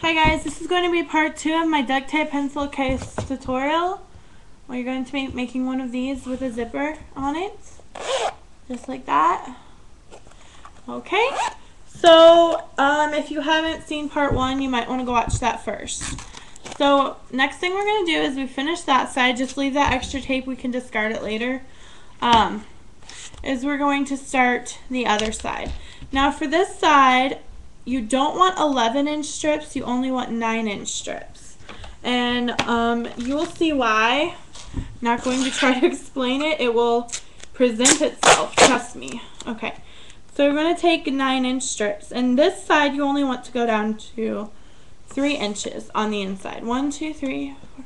Hi guys, this is going to be part 2 of my duct tape pencil case tutorial. We're going to be making one of these with a zipper on it, just like that. Okay, so if you haven't seen part 1, you might want to go watch that first. So next thing we're going to do is we finish that side, just leave that extra tape, we can discard it later, is we're going to start the other side. Now for this side, you don't want 11-inch strips, you only want 9-inch strips. And you will see why. I'm not going to try to explain it. It will present itself, trust me. Okay, so we're going to take 9-inch strips. And this side you only want to go down to 3 inches on the inside. 1, 2, 3, 4, 7,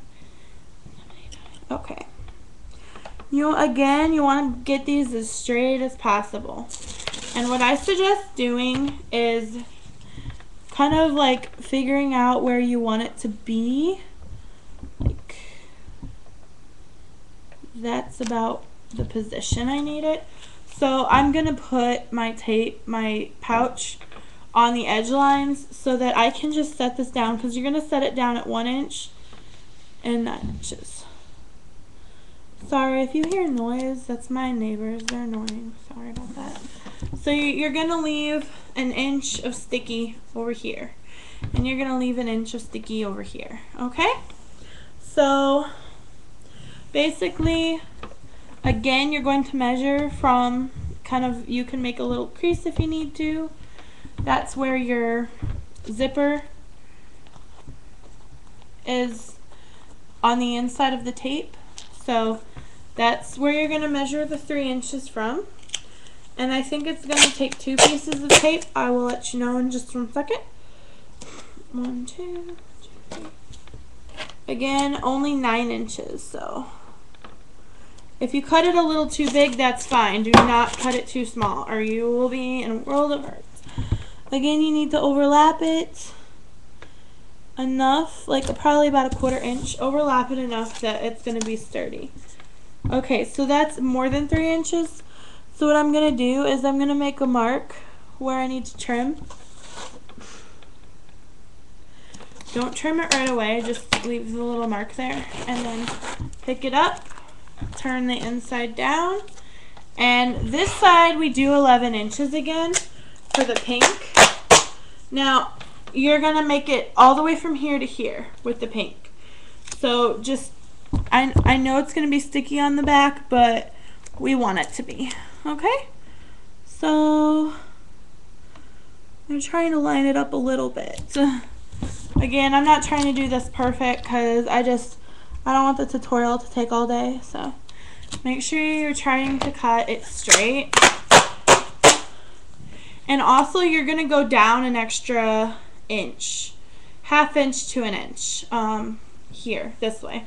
8, 9. Okay. You want to get these as straight as possible. And what I suggest doing is kind of like figuring out where you want it to be. Like, that's about the position I need it. So I'm going to put my pouch on the edge lines so that I can just set this down, because you're going to set it down at 1 inch and 9 inches. Sorry if you hear noise, that's my neighbors, they're annoying, sorry about that. So you're going to leave an inch of sticky over here, and you're going to leave an inch of sticky over here, okay? So basically, again, you're going to measure from you can make a little crease if you need to. That's where your zipper is on the inside of the tape. So that's where you're going to measure the 3 inches from. And I think it's going to take 2 pieces of tape. I will let you know in just 1 second. 1, 2, 3. Again, only 9 inches. So if you cut it a little too big, that's fine. Do not cut it too small, or you will be in a world of hurts. Again, you need to overlap it enough, like probably about 1/4 inch. Overlap it enough that it's going to be sturdy. Okay, so that's more than 3 inches. So what I'm going to do is I'm going to make a mark where I need to trim. Don't trim it right away, just leave the little mark there, and then pick it up, turn the inside down, and this side we do 11 inches again for the pink. Now you're going to make it all the way from here to here with the pink. So just, I know it's going to be sticky on the back, but we want it to be. Okay? So I'm trying to line it up a little bit. Again, I'm not trying to do this perfect because I don't want the tutorial to take all day. So make sure you're trying to cut it straight. And also you're going to go down an extra inch, 1/2 inch to 1 inch, here, this way.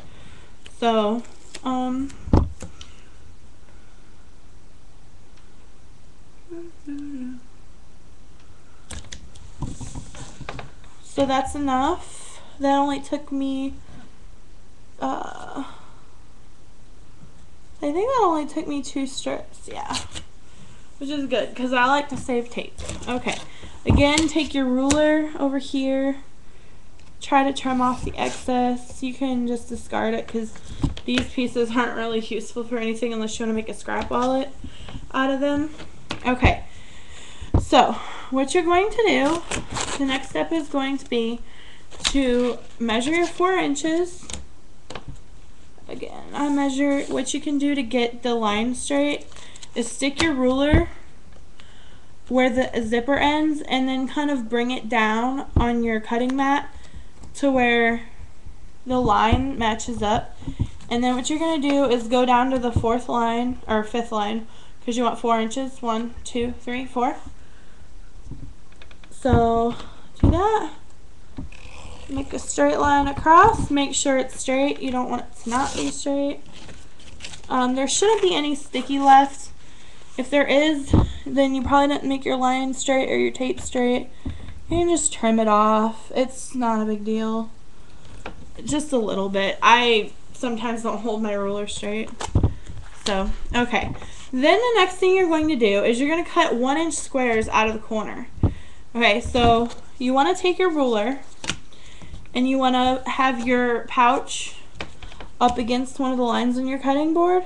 So, so that's enough. That only took me, I think that only took me 2 strips, yeah. Which is good, because I like to save tape. Okay, again, take your ruler over here. Try to trim off the excess. You can just discard it, because these pieces aren't really useful for anything unless you want to make a scrap wallet out of them. Okay, so what you're going to do, the next step is going to be to measure your 4 inches. Again, I measure. What you can do to get the line straight is stick your ruler where the zipper ends and then kind of bring it down on your cutting mat to where the line matches up. And then what you're going to do is go down to the 4th line, or 5th line, because you want 4 inches. 1, 2, 3, 4. So do that. Make a straight line across. Make sure it's straight. You don't want it to not be straight. There shouldn't be any sticky left. If there is, then you probably didn't make your line straight or your tape straight. You can just trim it off. It's not a big deal. Just a little bit. I sometimes don't hold my ruler straight. So, okay. Then the next thing you're going to do is you're going to cut 1-inch squares out of the corner. Okay, so you want to take your ruler and you want to have your pouch up against one of the lines on your cutting board,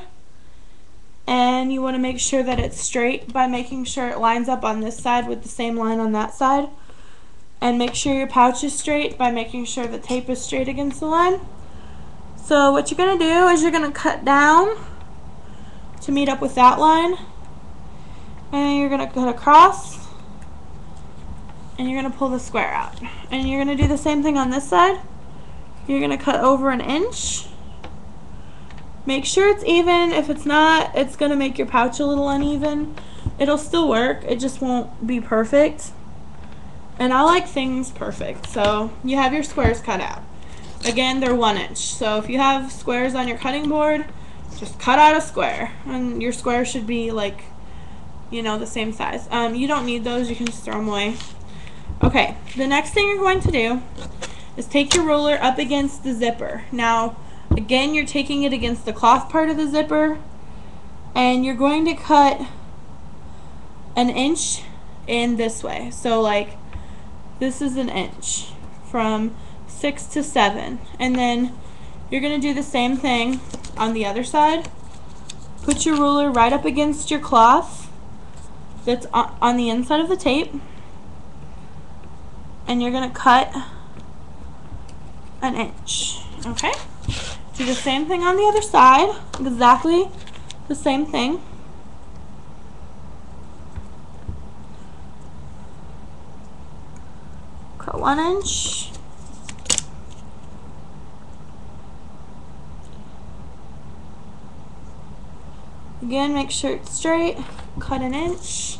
and you want to make sure that it's straight by making sure it lines up on this side with the same line on that side, and make sure your pouch is straight by making sure the tape is straight against the line. So what you're going to do is you're going to cut down to meet up with that line, and you're going to cut across, and you're going to pull the square out, and you're going to do the same thing on this side. You're going to cut over 1 inch. Make sure it's even. If it's not, it's going to make your pouch a little uneven. It'll still work, it just won't be perfect. And I like things perfect. So you have your squares cut out. Again, they're 1 inch. So if you have squares on your cutting board, just cut out a square. And your square should be like, you know, the same size. You don't need those, you can just throw them away. Okay, the next thing you're going to do is take your ruler up against the zipper. Now, again, you're taking it against the cloth part of the zipper, and you're going to cut 1 inch in this way. So like, this is 1 inch from 6 to 7, and then you're going to do the same thing on the other side. Put your ruler right up against your cloth that's on the inside of the tape, and you're going to cut 1 inch. Okay? Do the same thing on the other side, exactly the same thing. Cut 1 inch. Again, make sure it's straight. Cut 1 inch.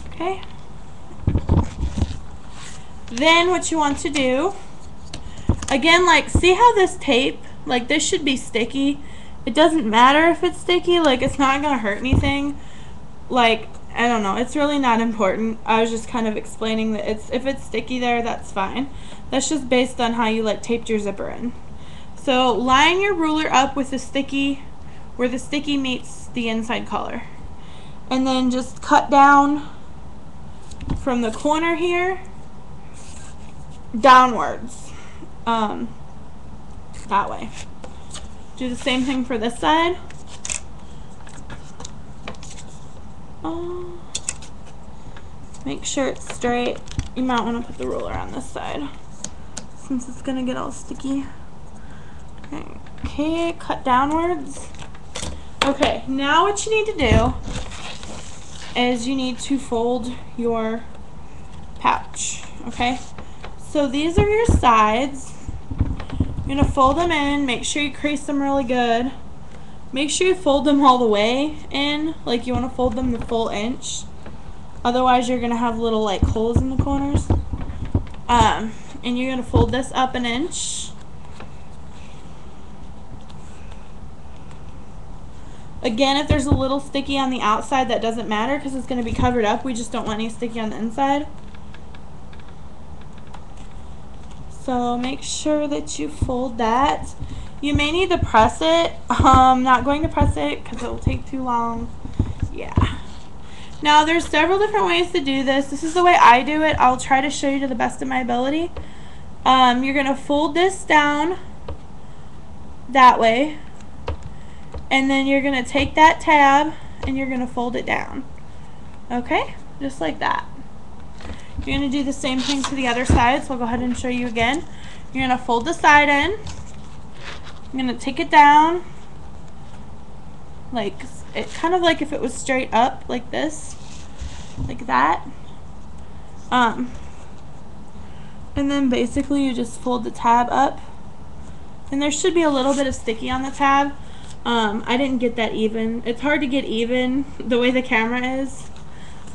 Okay. Then what you want to do, again, like, see how this tape, like, this should be sticky. It doesn't matter if it's sticky, like, it's not gonna hurt anything. Like, I don't know, it's really not important. I was just kind of explaining that if it's sticky there, that's fine. That's just based on how you like taped your zipper in. So line your ruler up with the sticky, where the sticky meets the inside color. And then just cut down from the corner here downwards. That way. Do the same thing for this side. Make sure it's straight. You might want to put the ruler on this side since it's gonna get all sticky. Okay, cut downwards. Okay, now what you need to do is you need to fold your pouch. Okay, so these are your sides. You're gonna fold them in. Make sure you crease them really good. Make sure you fold them all the way in, like you want to fold them the full inch. Otherwise, you're gonna have little like holes in the corners. And you're gonna fold this up 1 inch. Again, if there's a little sticky on the outside, that doesn't matter because it's gonna be covered up. We just don't want any sticky on the inside. So make sure that you fold that. You may need to press it. I'm not going to press it because it will take too long. Yeah. Now there's several different ways to do this. This is the way I do it. I'll try to show you to the best of my ability. You're going to fold this down that way. And then you're going to take that tab and you're going to fold it down. Okay? Just like that. You're going to do the same thing to the other side, so I'll go ahead and show you again. You're going to fold the side in. I'm going to take it down, like, it kind of like if it was straight up, like this, like that. And then basically you just fold the tab up. And there should be a little bit of sticky on the tab. I didn't get that even. It's hard to get even the way the camera is.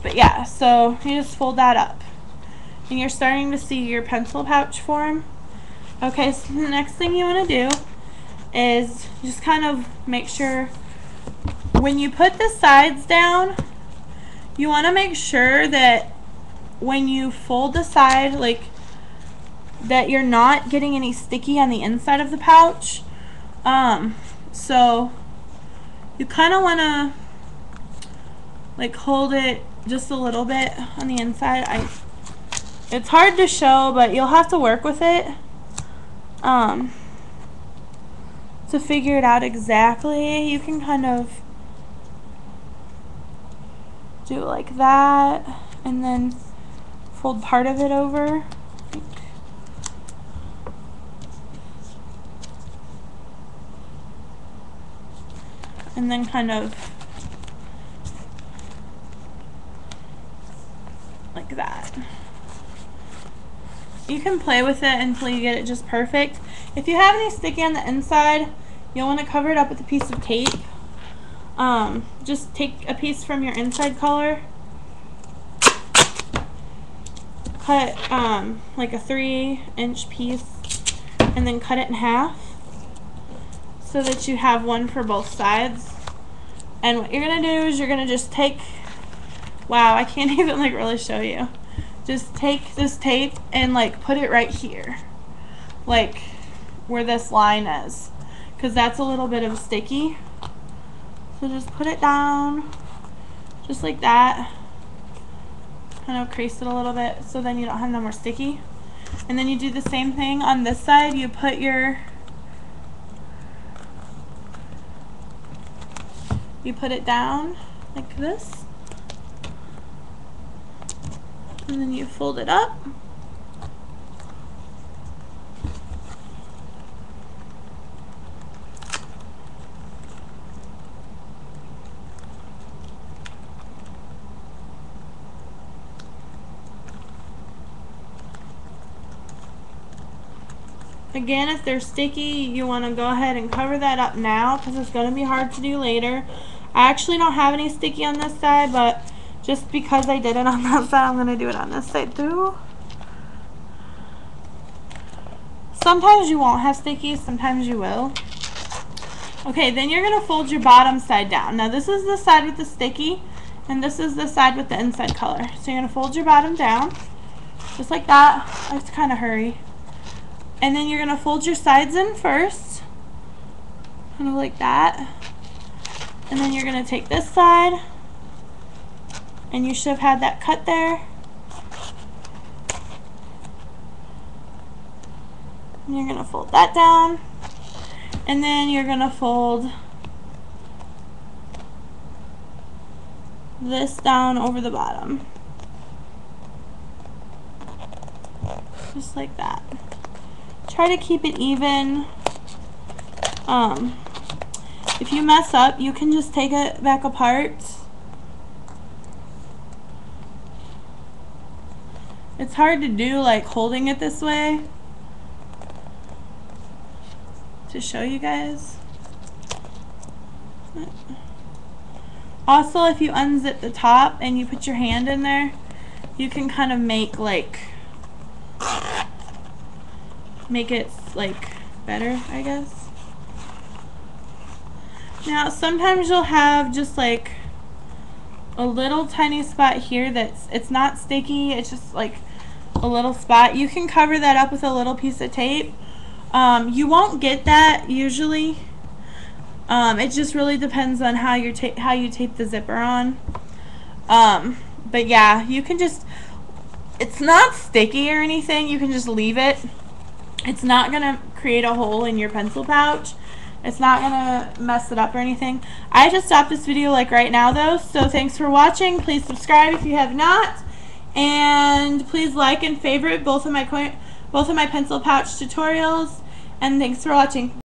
But yeah, so you just fold that up. And you're starting to see your pencil pouch form. Okay, so the next thing you want to do is just kind of make sure when you put the sides down, you want to make sure that when you fold the side, like, that you're not getting any sticky on the inside of the pouch. So you kind of want to like hold it just a little bit on the inside. It's hard to show, but you'll have to work with it. to figure it out exactly, you can kind of do it like that and then fold part of it over. And then kind of like that. You can play with it until you get it just perfect. If you have any sticky on the inside, you'll want to cover it up with a piece of tape. Just take a piece from your inside color, cut like a 3-inch piece, and then cut it in half so that you have one for both sides. And what you're gonna do is you're gonna just take, wow, I can't even like really show you. Just take this tape and like put it right here, like where this line is, because that's a little bit of sticky. So just put it down, just like that. Kind of crease it a little bit so then you don't have no more sticky. And then you do the same thing on this side. You put it down like this, and then you fold it up. Again, if they're sticky, you want to go ahead and cover that up now because it's going to be hard to do later. I actually don't have any sticky on this side, but just because I did it on that side, I'm going to do it on this side too. Sometimes you won't have sticky, sometimes you will. Okay, then you're going to fold your bottom side down. Now this is the side with the sticky, and this is the side with the inside color. So you're going to fold your bottom down, just like that. I have to kind of hurry. And then you're going to fold your sides in first, kind of like that. And then you're going to take this side, and you should have had that cut there. And you're going to fold that down. And then you're going to fold this down over the bottom. Just like that. Try to keep it even. If you mess up, you can just take it back apart. It's hard to do like holding it this way to show you guys. Also, if you unzip the top and you put your hand in there, you can kind of make it like better, I guess. Now sometimes you'll have just like a little tiny spot here it's not sticky, it's just like a little spot. You can cover that up with a little piece of tape. You won't get that usually. It just really depends on how you tape the zipper on. But yeah, you can just, it's not sticky or anything, you can just leave it. It's not gonna create a hole in your pencil pouch. It's not gonna mess it up or anything. I have to stop this video like right now though, so thanks for watching. Please subscribe if you have not, and please like and favorite both of my pencil pouch tutorials, and thanks for watching.